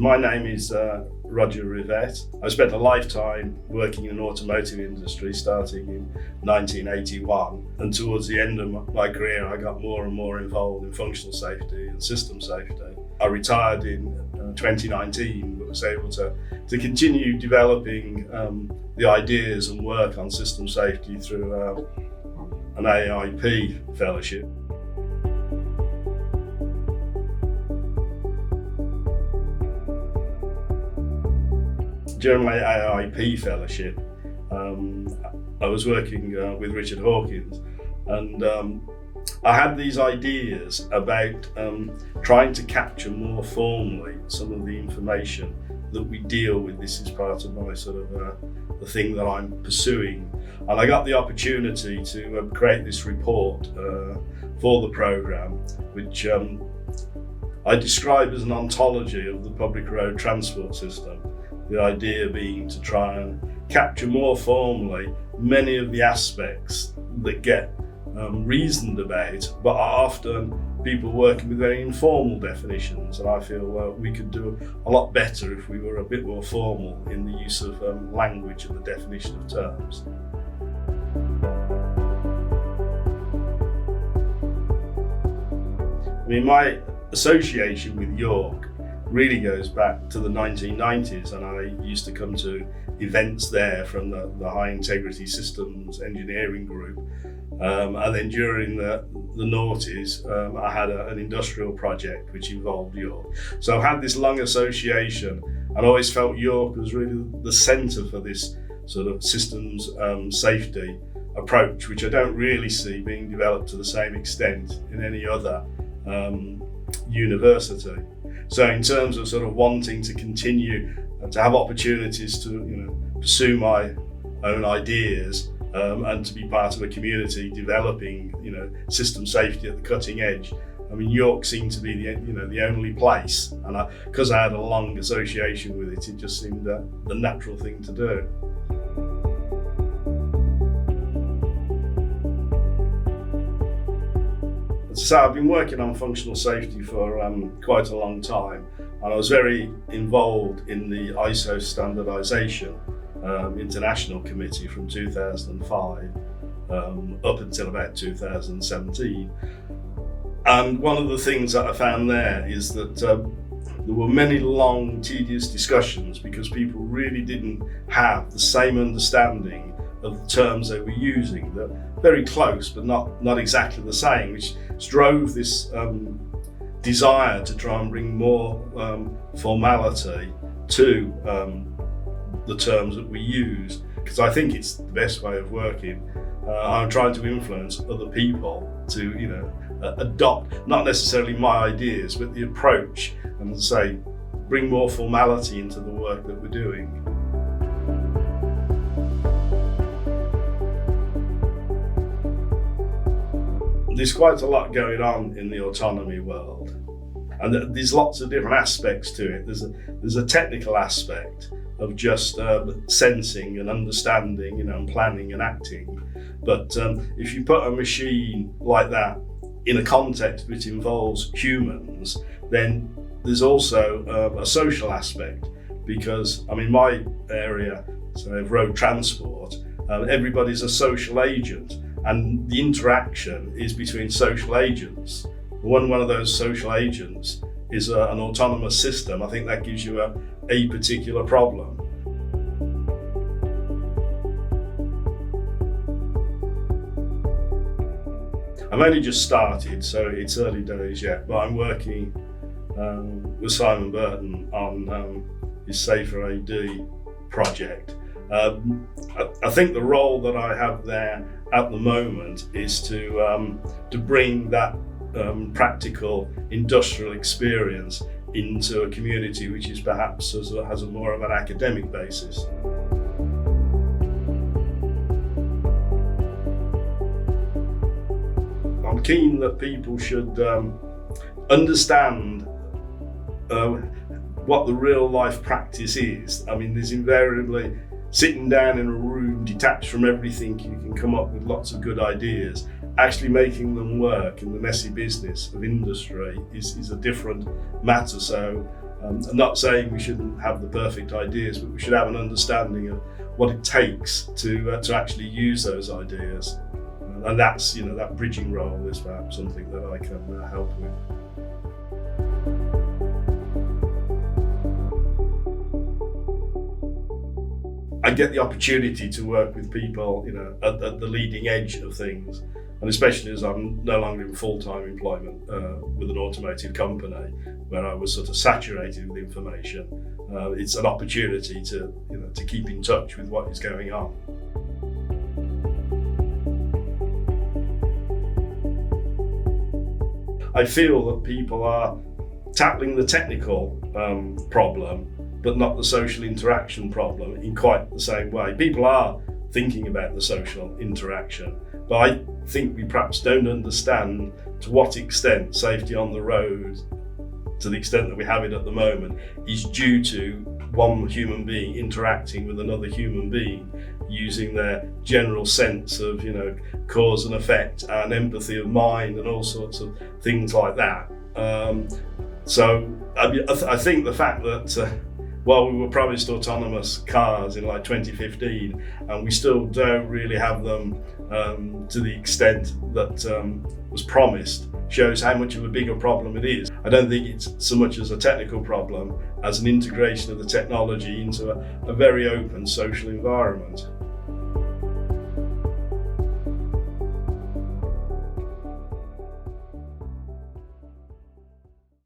My name is Roger Rivett. I spent a lifetime working in the automotive industry, starting in 1981. And towards the end of my career, I got more and more involved in functional safety and system safety. I retired in 2019, but was able to continue developing the ideas and work on system safety through an AAIP fellowship. During my AAIP fellowship, I was working with Richard Hawkins, and I had these ideas about trying to capture more formally some of the information that we deal with. This is part of my sort of the thing that I'm pursuing, and I got the opportunity to create this report for the programme, which I describe as an ontology of the public road transport system. The idea being to try and capture more formally many of the aspects that get reasoned about, but are often people working with very informal definitions. And I feel we could do a lot better if we were a bit more formal in the use of language and the definition of terms. I mean, my association with York really goes back to the 1990s, and I used to come to events there from the High Integrity Systems Engineering Group. And then during the noughties, I had an industrial project which involved York. So I've had this long association, and I always felt York was really the centre for this sort of systems safety approach, which I don't really see being developed to the same extent in any other university. So in terms of sort of wanting to continue to have opportunities to pursue my own ideas and to be part of a community developing system safety at the cutting edge, I mean, York seemed to be the only place, and because I had a long association with it, it just seemed the natural thing to do. So I've been working on functional safety for quite a long time, and I was very involved in the ISO standardization international committee from 2005 up until about 2017. And one of the things that I found there is that there were many long, tedious discussions because people really didn't have the same understanding of the terms they were using. They're very close, but not exactly the same, which drove this desire to try and bring more formality to the terms that we use, because I think it's the best way of working. I'm trying to influence other people to adopt not necessarily my ideas, but the approach, and say bring more formality into the work that we're doing. There's quite a lot going on in the autonomy world, and there's lots of different aspects to it. There's a technical aspect of just sensing and understanding, and planning and acting. But if you put a machine like that in a context which involves humans, then there's also a social aspect, because my area, so of road transport, everybody's a social agent. And the interaction is between social agents. One of those social agents is an autonomous system. I think that gives you a particular problem. I've only just started, so it's early days yet, but I'm working with Simon Burton on his CfAA project. I think the role that I have there at the moment is to bring that practical industrial experience into a community which is perhaps has a more of an academic basis. I'm keen that people should understand what the real life practice is. There's invariably sitting down in a room detached from everything, you can come up with lots of good ideas. Actually making them work in the messy business of industry is a different matter. So I'm not saying we shouldn't have the perfect ideas, but we should have an understanding of what it takes to actually use those ideas. And that's, that bridging role is perhaps something that I can help with. I get the opportunity to work with people, at the leading edge of things, and especially as I'm no longer in full-time employment with an automotive company, where I was sort of saturated with information. It's an opportunity to keep in touch with what is going on. I feel that people are tackling the technical problem, but not the social interaction problem in quite the same way. People are thinking about the social interaction, but I think we perhaps don't understand to what extent safety on the road, to the extent that we have it at the moment, is due to one human being interacting with another human being, using their general sense of, cause and effect and empathy of mind and all sorts of things like that. So I think the fact that while we were promised autonomous cars in like 2015, and we still don't really have them to the extent that was promised, shows how much of a bigger problem it is. I don't think it's so much as a technical problem as an integration of the technology into a very open social environment.